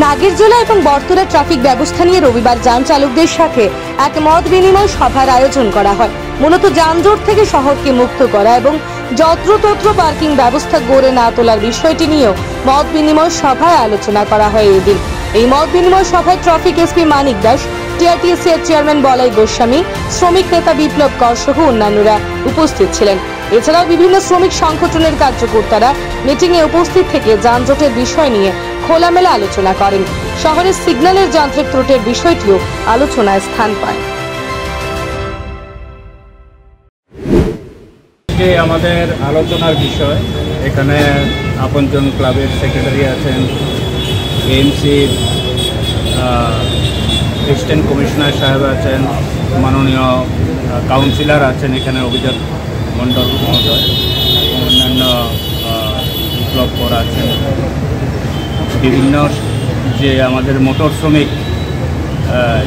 নাগেরজোলা এবং বর্তলা ট্রাফিক ব্যবস্থা নিয়ে রবিবার যান চালকদের সাথে এক মত বিনিময় সভার আয়োজন করা হয়। মূলত যানজট থেকে শহরকে মুক্ত করা এবং যত্রতত্র পার্কিং ব্যবস্থা গড়ে না তোলার বিষয়টি নিয়েও মত বিনিময় সভায় আলোচনা করা হয়। এদিন এই মত বিনিময় সভায় ট্রাফিক এসপি মানিক দাস, টিআরটিএসি এর চেয়ারম্যান বলাই গোস্বামী, শ্রমিক নেতা বিপ্লব কর সহ অন্যান্যরা উপস্থিত ছিলেন। এছাড়াও বিভিন্ন শ্রমিক সংগঠনের কার্যকর্তারা মিটিংয়ে উপস্থিত থেকে যানজটের বিষয় নিয়ে খোলামেলা আলোচনা করেন। শহরের সিগন্যালের যান্ত্রিক ত্রুটির বিষয়টিও আলোচনায় স্থান পায়। আমাদের আলোচনার বিষয় এখানে আপনজন ক্লাবের সেক্রেটারি আছেন, এএমসির অ্যাসিস্ট্যান্ট কমিশনার সাহেব আছেন, মাননীয় কাউন্সিলর আছেন এখানে অভিজিৎ মণ্ডল মহোদয়, অন্যান্য বিপ্লব কর আছেন, বিভিন্ন যে আমাদের মোটর শ্রমিক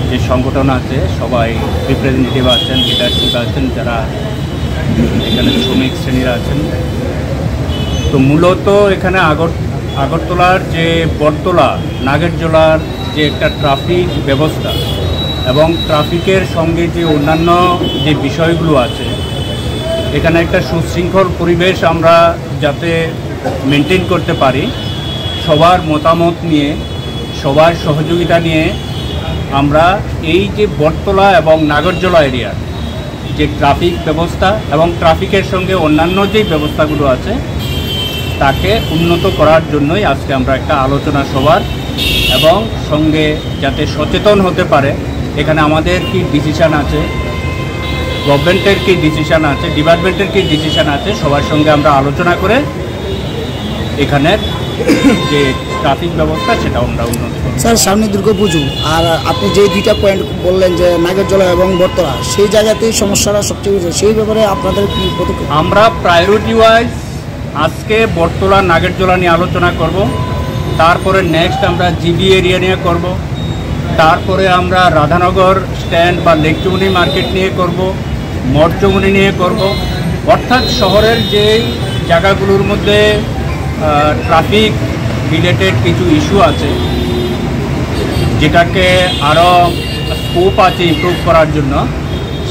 যে সংগঠন আছে সবাই রিপ্রেজেন্টেটিভ আছেন, লিডারশিপ আছেন, যারা এখানে শ্রমিক শ্রেণীরা আছেন। তো মূলত এখানে আগরতলার যে বটতলা নাগেরজোলার যে একটা ট্রাফিক ব্যবস্থা এবং ট্রাফিকের সঙ্গে যে অন্যান্য যে বিষয়গুলো আছে, এখানে একটা সুশৃঙ্খল পরিবেশ আমরা যাতে মেনটেন করতে পারি, সবার মতামত নিয়ে সবার সহযোগিতা নিয়ে আমরা এই যে বটতলা এবং নাগেরজোলা এরিয়ার যে ট্রাফিক ব্যবস্থা এবং ট্রাফিকের সঙ্গে অন্যান্য যে ব্যবস্থাগুলো আছে তাকে উন্নত করার জন্যই আজকে আমরা একটা আলোচনা সভার এবং সঙ্গে যাতে সচেতন হতে পারে এখানে আমাদের কি ডিসিশান আছে, গভর্নমেন্টের কি ডিসিশান আছে, ডিপার্টমেন্টের কি ডিসিশান আছে, সবার সঙ্গে আমরা আলোচনা করে এখানের যে ট্রাফিক ব্যবস্থা সেটা আমরা উন্নত করি। স্যার, সামনে দুর্গাপুজো, আর আপনি যে দুইটা পয়েন্ট বললেন যে নাগেরজোলা এবং বটতলা, সেই জায়গাতেই সমস্যাটা সবচেয়ে বেশি, সেই ব্যাপারে আপনাদের কি পদক্ষেপ? আমরা প্রায়োরিটি ওয়াইজ আজকে বটতলা নাগেরজোলা নিয়ে আলোচনা করব, তারপরে নেক্সট আমরা জিবি এরিয়া নিয়ে করব, তারপরে আমরা রাধানগর স্ট্যান্ড বা লেকচুমনি মার্কেট নিয়ে করব, মঠচুমনি নিয়ে করব। অর্থাৎ শহরের যেই জায়গাগুলোর মধ্যে ট্রাফিক রিলেটেড কিছু ইস্যু আছে, যেটাকে আরও স্কোপ আছে ইমপ্রুভ করার জন্য,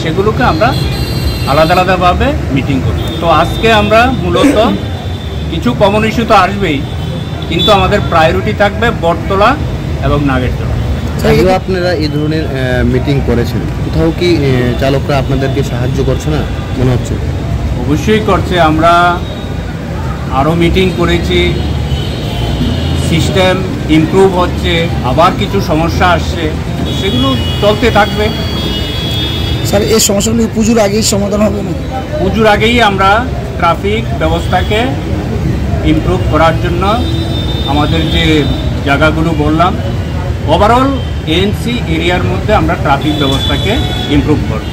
সেগুলোকে আমরা আলাদা আলাদাভাবে মিটিং করি। তো আজকে আমরা মূলত কিছু কমন ইস্যু তো আসবেই, কিন্তু আমাদের প্রায়োরিটি থাকবে বটতলা এবং নাগেরজোলা। আপনারা এই ধরনের মিটিং করেছেন, কোথাও কি চালকরা আপনাদেরকে সাহায্য করছে না মনে হচ্ছে? অবশ্যই করছে। আমরা আরও মিটিং করেছি, সিস্টেম ইমপ্রুভ হচ্ছে, আবার কিছু সমস্যা আসছে, সেগুলো চলতে থাকবে। স্যার, এই সমস্যাগুলি পুজোর আগেই সমাধান হবে না? পুজোর আগেই আমরা ট্রাফিক ব্যবস্থাকে ইমপ্রুভ করার জন্য আমাদের যে জায়গাগুলো বললাম, ওভারঅল এএনসি এরিয়ার মধ্যে আমরা ট্রাফিক ব্যবস্থাকে ইমপ্রুভ করব।